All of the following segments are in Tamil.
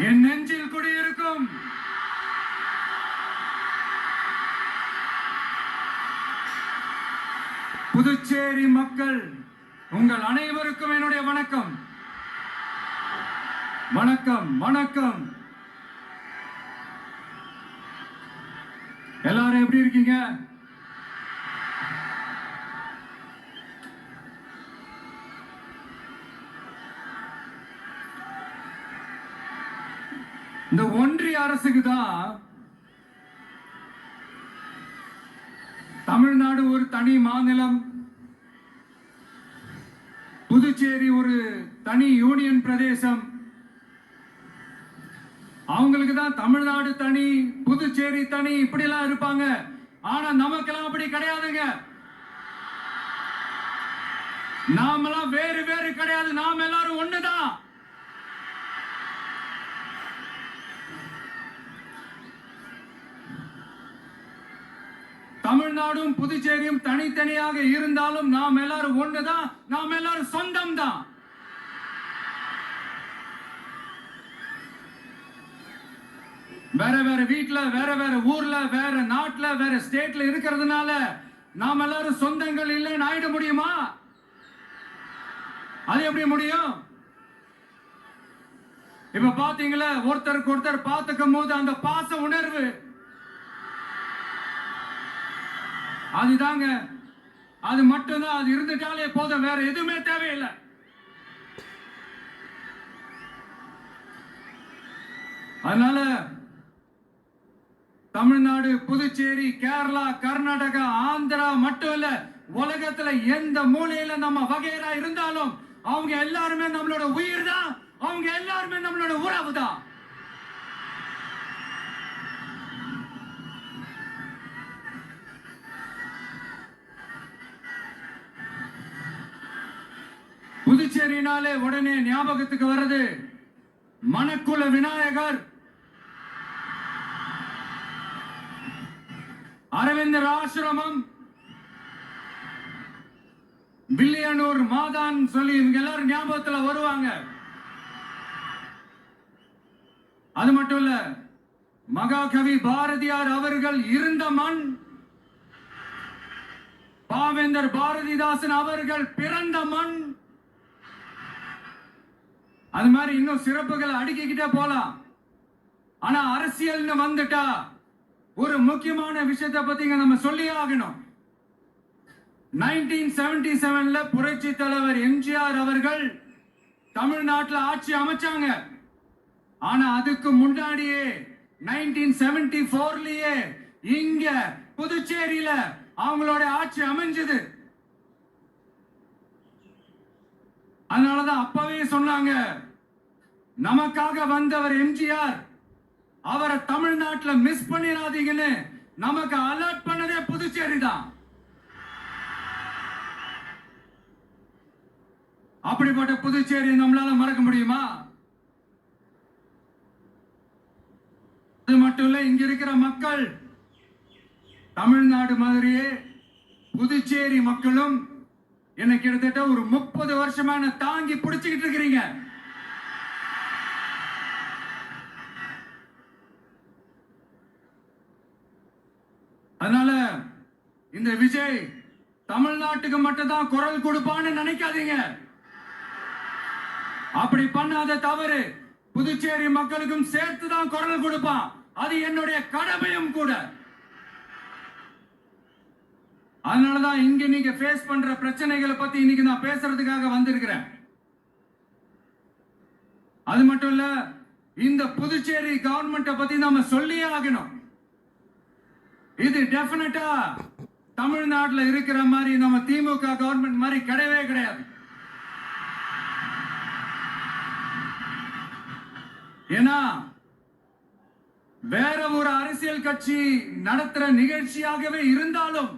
என் நெஞ்சில் குடியிருக்கும் புதுச்சேரி மக்கள் உங்கள் அனைவருக்கும் என்னுடைய வணக்கம். வணக்கம் வணக்கம். எல்லாரும் எப்படி இருக்கீங்க? இந்த ஒன்றிய அரசுக்கு தான் தமிழ்நாடு ஒரு தனி மாநிலம், புதுச்சேரி ஒரு தனி யூனியன் பிரதேசம். அவங்களுக்கு தான் தமிழ்நாடு தனி, புதுச்சேரி தனி, இப்படி எல்லாம் இருப்பாங்க. ஆனா நமக்கெல்லாம் அப்படி கிடையாதுங்க. நாமெல்லாம் வேறு வேறு கிடையாது. நாம் எல்லாரும் ஒண்ணுதான். தமிழ்நாடும் புதுச்சேரியும் தனித்தனியாக இருந்தாலும் நாம் எல்லாரும் ஒண்ணுதான். நாம் எல்லாரும் சொந்தம் தான். வேற வேற வீட்டுல, வேற வேற ஊர்ல, வேற நாட்டுல, வேற ஸ்டேட்ல இருக்கிறதுனால நாம் எல்லாரும் சொந்தங்கள் இல்லைன்னு ஆயிட முடியுமா? அது எப்படி முடியும்? இப்ப பாத்தீங்களா, ஒருத்தருக்கு ஒருத்தர் பார்த்துக்கும் போது அந்த பாச உணர்வு, அதுதாங்க. அது மட்டும்தான். அது இருந்துட்டாலே போதும், வேற எதுவுமே தேவையில்லை. அதனால தமிழ்நாடு, புதுச்சேரி, கேரளா, கர்நாடகா, ஆந்திரா மட்டும் இல்ல, உலகத்துல எந்த மூலையில நம்ம வகைரா இருந்தாலும் அவங்க எல்லாருமே நம்மளோட உயிர் தான். அவங்க எல்லாருமே நம்மளோட உறவு தான். புதுச்சேரினாலே உடனே ஞாபகத்துக்கு வர்றது மணக்குள விநாயகர், அரவிந்தர் ஆசிரமம், வில்லியனூர் மாதான் சொல்லி இவங்க எல்லாரும் ஞாபகத்துல வருவாங்க. அது மட்டும் இல்ல, மகாகவி பாரதியார் அவர்கள் இருந்த மண், பாவேந்தர் பாரதிதாசன் அவர்கள் பிறந்த மண். அது மாதிரி இன்னும் சிறப்புகளை அடுக்கிக்கிட்டே போலாம். ஆனா அரசியல்னு வந்துட்டா ஒரு முக்கியமான விஷயத்தை பத்தி நம்ம சொல்லி ஆகணும். 1977ல புரட்சி தலைவர் எம்ஜிஆர் அவர்கள் தமிழ்நாட்டில் ஆட்சி அமைச்சாங்க. ஆனா அதுக்கு முன்னாடியே 1974லயே இங்க புதுச்சேரியில அவங்களோட ஆட்சி அமைஞ்சது. அதனாலதான் அப்பவே சொன்னாங்க, நமக்காக வந்தவர் எம்ஜிஆர், அவரை தமிழ்நாட்டில் மிஸ் பண்ணிடாதீங்கன்னு நமக்கு அலர்ட் பண்ணதே புதுச்சேரி தான். அப்படிப்பட்ட புதுச்சேரி நம்மளால மறக்க முடியுமா? அது மட்டும் இல்ல, இங்க இருக்கிற மக்கள் தமிழ்நாடு மாதிரியே புதுச்சேரி மக்களும் என்ன கிட்டத்தட்ட ஒரு 30 வருஷமா தாங்கி பிடிச்சுக்கிட்டு இருக்கிறீங்க. அதனால இந்த விஜய் தமிழ்நாட்டுக்கு மட்டும் தான் குரல் கொடுப்பான்னு நினைக்காதீங்க. அப்படி பண்ணாத தவறு. புதுச்சேரி மக்களுக்கும் சேர்த்து தான் குரல் கொடுப்பான். அது என்னுடைய கடமையும் கூட. அதனாலதான் இங்க நீங்க ஃபேஸ் பண்ற பிரச்சனைகளை பத்தி இன்னைக்கு நான் பேசுறதுக்காக வந்திருக்கிறேன். அது மட்டும் இல்ல, இந்த புதுச்சேரி கவர்மெண்ட்டை பத்தி நாம சொல்லியே ஆகணும். இது டெஃபினட்டா தமிழ்நாட்டில் இருக்கிற மாதிரி நம்ம திமுக கவர்மெண்ட் மாதிரி கிடையவே கிடையாது. ஏன்னா வேற ஒரு அரசியல் கட்சி நடத்துற நிகழ்ச்சியாகவே இருந்தாலும்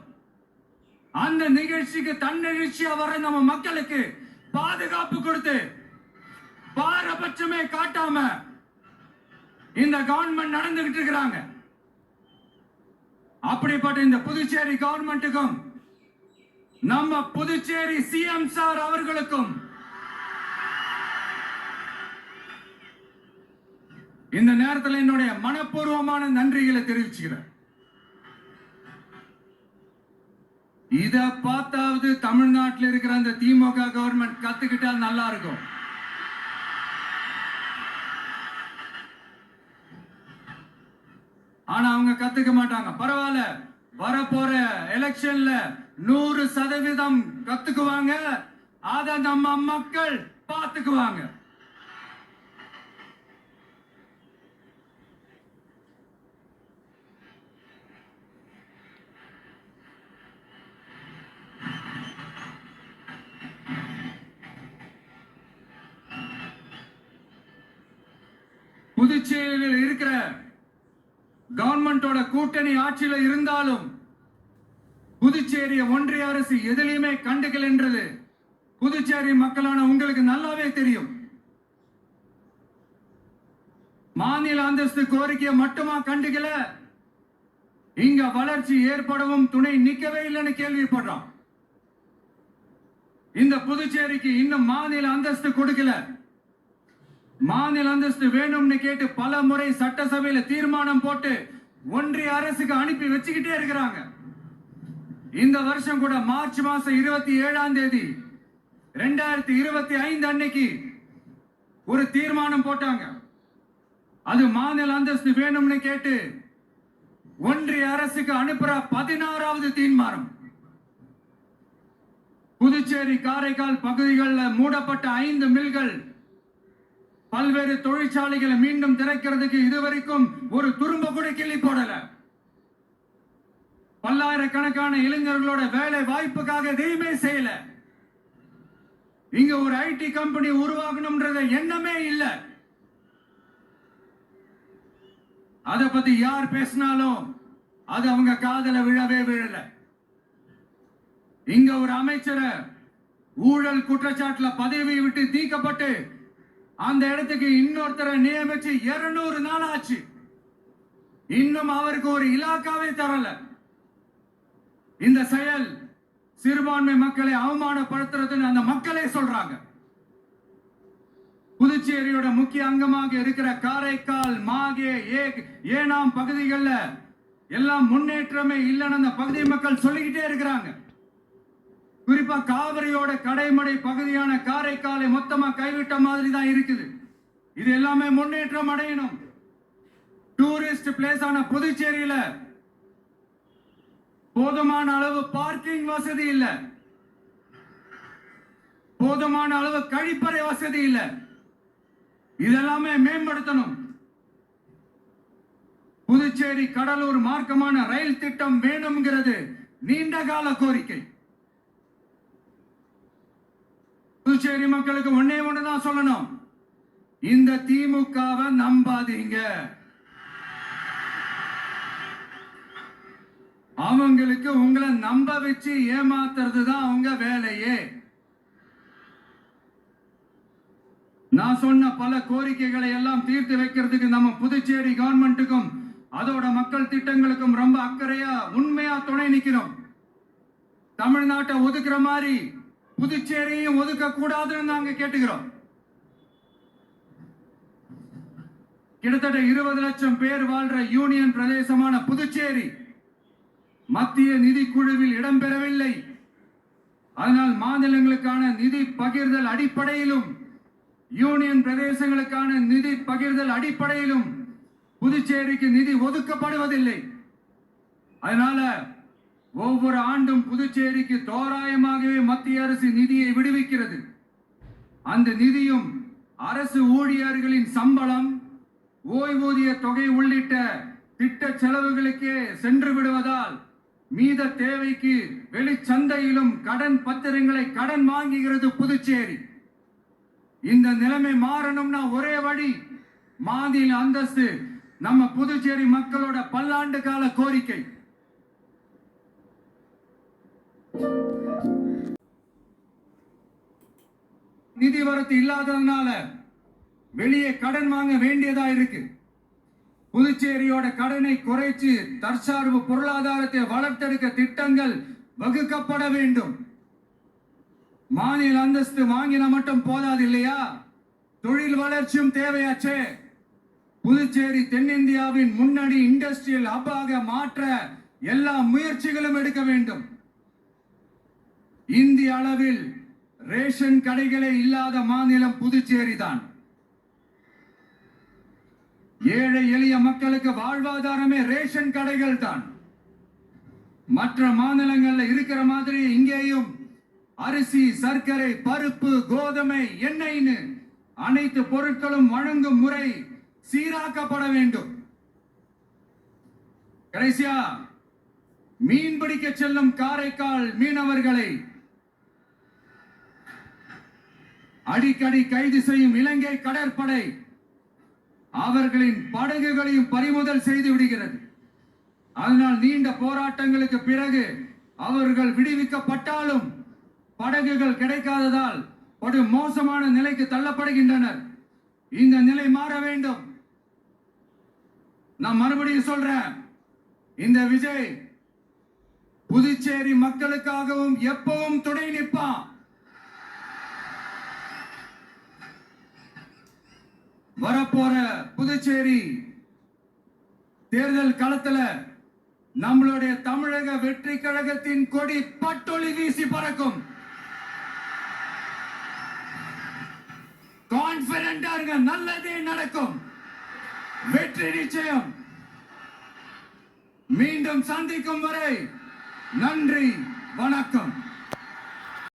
அந்த நிகழ்ச்சிக்கு தன்னெழுச்சியா வர நம்ம மக்களுக்கு பாதுகாப்பு கொடுத்து பாரபட்சமே காட்டாம இந்த கவர்மெண்ட் நடந்துகிட்டு இருக்கிறாங்க. அப்படிப்பட்ட இந்த புதுச்சேரி கவர்மெண்ட்டுக்கும் நம்ம புதுச்சேரி சிஎம் சார் அவர்களுக்கும் இந்த நேரத்தில் என்னுடைய மனப்பூர்வமான நன்றிகளை தெரிவிச்சுக்கிறேன். இத பார்த்தாவது தமிழ்நாட்டில் இருக்கிற அந்த திமுக கவர்மெண்ட் கத்துக்கிட்டா நல்லா இருக்கும். ஆனா அவங்க கத்துக்க மாட்டாங்க. பரவாயில்ல, வரப்போற எலெக்ஷன்ல 100% கத்துக்குவாங்க. அத நம்ம மக்கள் பார்த்துக்குவாங்க. புதுச்சேரியில் இருக்கிற கவர்மெண்டோட கூட்டணி ஆட்சியில இருந்தாலும் புதுச்சேரி ஒன்றிய அரசு எதிலையுமே கண்டுக்கல் என்றது புதுச்சேரி மக்களான உங்களுக்கு நல்லாவே தெரியும். மாநில அந்தஸ்து கோரிக்கையை மட்டுமா கண்டுக்கல, இங்க வளர்ச்சி ஏற்படவும் துணை நிக்கவே இல்லைன்னு கேள்விப்படுறோம். இந்த புதுச்சேரிக்கு இன்னும் மாநில அந்தஸ்து கொடுக்கல. மாநில அந்தஸ்து வேணும்னு கேட்டு பல முறை சட்டசபையில தீர்மானம் போட்டு ஒன்றிய அரசுக்கு அனுப்பி வச்சுக்கிட்டே இருக்கிறாங்க. இந்த வருஷம் கூட மார்ச் மாசம் 27ஆம் தேதி 2025 அன்னைக்கு ஒரு தீர்மானம் போட்டாங்க. அது மாநில அந்தஸ்து வேணும்னு கேட்டு ஒன்றிய அரசுக்கு அனுப்புற 16வது தீர்மானம். புதுச்சேரி காரைக்கால் பகுதிகளில் மூடப்பட்ட 5 மில்கள், பல்வேறு தொழிற்சாலைகளை மீண்டும் திறக்கிறதுக்கு இதுவரைக்கும் ஒரு துரும்ப கூட கிள்ளி போடல. பல்லாயிரக்கணக்கான இளைஞர்களோட வேலை வாய்ப்புக்காக எதையுமே செய்யல. இங்க ஒரு ஐடி கம்பெனி உருவாக்கணும்ன்ற எண்ணமே இல்லை. அத பத்தி யார் பேசினாலும் அது அவங்க காதல விழவே விழல. இங்க ஒரு அமைச்சரை ஊழல் குற்றச்சாட்டுல பதவியை விட்டு நீக்கப்பட்டு அந்த இடத்துக்கு இன்னொருத்தரை நியமிச்சு 200 நாள் ஆச்சு. இன்னும் அவருக்கு ஒரு இலாக்காவே தரல. இந்த செயல் சிறுபான்மை மக்களை அவமானப்படுத்துறதுன்னு அந்த மக்களே சொல்றாங்க. புதுச்சேரியோட முக்கிய அங்கமாக இருக்கிற காரைக்கால், மாகே, ஏனாம் பகுதிகளில் எல்லாம் முன்னேற்றமே இல்லைன்னு அந்த பகுதி மக்கள் சொல்லிக்கிட்டே இருக்கிறாங்க. குறிப்பா காவிரியோட கடைமடை பகுதியான காரைக்காலை மொத்தமா கைவிட்ட மாதிரி தான் இருக்குது. இது எல்லாமே முன்னேற்றம் அடையணும். டூரிஸ்ட் பிளேஸ் ஆன புதுச்சேரியில போதுமான அளவு பார்க்கிங் வசதி இல்ல, போதுமான அளவு கழிப்பறை வசதி இல்ல. இதெல்லாமே மேம்படுத்தணும். புதுச்சேரி கடலூர் மார்க்கமான ரயில் திட்டம் வேணும்ங்கிறது நீண்ட கால கோரிக்கை. புதுச்சேரி மக்களுக்கு ஒன்னே ஒண்ணுதான் சொல்லணும், இந்த திமுகவை நம்பாதீங்க. அவங்களுக்கு உங்களை நம்ப வச்சு ஏமாத்துறது தான் அவங்க வேலையே. நான் சொன்ன பல கோரிக்கைகளை எல்லாம் தீர்த்து வைக்கிறதுக்கு நம்ம புதுச்சேரி கவர்மெண்ட்டுக்கும் அதோட மக்கள் திட்டங்களுக்கும் ரொம்ப அக்கறையா உண்மையா துணை நிக்கிறோம். தமிழ்நாட்டை ஒதுக்குற மாதிரி புதுச்சேரியும் ஒதுக்க கூடாதுன்னு நாங்க கேட்டுக்கிறோம். கிட்டத்தட்ட 20 லட்சம் பேர் வாழ்ற யூனியன் பிரதேசமான புதுச்சேரி மத்திய நிதி குழுவில் இடம்பெறவில்லை. அதனால் மாநிலங்களுக்கான நிதி பகிர்தல் அடிப்படையிலும் யூனியன் பிரதேசங்களுக்கான நிதி பகிர்தல் அடிப்படையிலும் புதுச்சேரிக்கு நிதி ஒதுக்கப்படுவதில்லை. அதனால ஒவ்வொரு ஆண்டும் புதுச்சேரிக்கு தோராயமாகவே மத்திய அரசு நிதியை விடுவிக்கிறது. அந்த நிதியும் அரசு ஊழியர்களின் சம்பளம், ஓய்வூதிய தொகை உள்ளிட்ட திட்ட செலவுகளுக்கே சென்று விடுவதால் மீத தேவைக்கு வெளிச்சந்தையிலும் கடன் பத்திரங்களை கடன் வாங்குகிறது புதுச்சேரி. இந்த நிலைமை மாறணும்னா ஒரே வழி, மாநில அந்தஸ்து நம்ம புதுச்சேரி மக்களோட பல்லாண்டு கால கோரிக்கை. நிதி வரத்து இல்லாததுனால வெளியே கடன் வாங்க வேண்டியதா இருக்கு. புதுச்சேரியோட கடனை குறைச்சு தற்சார்பு பொருளாதாரத்தை வளர்த்தெடுக்க திட்டங்கள் வகுக்கப்பட வேண்டும். மாநில அந்தஸ்து வாங்கின மட்டும் போதாது இல்லையா, தொழில் வளர்ச்சியும் தேவையாச்சே. புதுச்சேரி தென்னிந்தியாவின் முன்னணி இண்டஸ்ட்ரியல் ஹப்பாக மாற்ற எல்லா முயற்சிகளும் எடுக்க வேண்டும். இந்திய அளவில் ரேஷன் கடைகளே இல்லாத மாநிலம் புதுச்சேரி தான். ஏழை எளிய மக்களுக்கு வாழ்வாதாரமே ரேஷன் கடைகள் தான். மற்ற மாநிலங்கள்ல இருக்கிற மாதிரி இங்கேயும் அரிசி, சர்க்கரை, பருப்பு, கோதுமை, எண்ணெய்னு அனைத்து பொருட்களும் வழங்கும் முறை சீராக்கப்பட வேண்டும். கடைசியா மீன் பிடிக்க செல்லும் காரைக்கால் மீனவர்களை அடிக்கடி கைது செய்யும் இலங்கை கடற்படை அவர்களின் படகுகளையும் பறிமுதல் செய்து விடுகிறது. அதனால் நீண்ட போராட்டங்களுக்கு பிறகு அவர்கள் விடுவிக்கப்பட்டாலும் படகுகள் கிடைக்காததால் ஒரு மோசமான நிலைக்கு தள்ளப்படுகின்றனர். இந்த நிலை மாற வேண்டும். நான் மறுபடியும் சொல்றேன், இந்த விஜய் புதுச்சேரி மக்களுக்காகவும் எப்பவும் துணை நிற்பான். வரப்போற புதுச்சேரி தேர்தல் களத்துல நம்மளுடைய தமிழக வெற்றி கழகத்தின் கொடி பட்டொளி வீசி பறக்கும். கான்பிடென்டா இருங்க, நல்லதே நடக்கும். வெற்றி நிச்சயம். மீண்டும் சந்திக்கும் வரை நன்றி, வணக்கம்.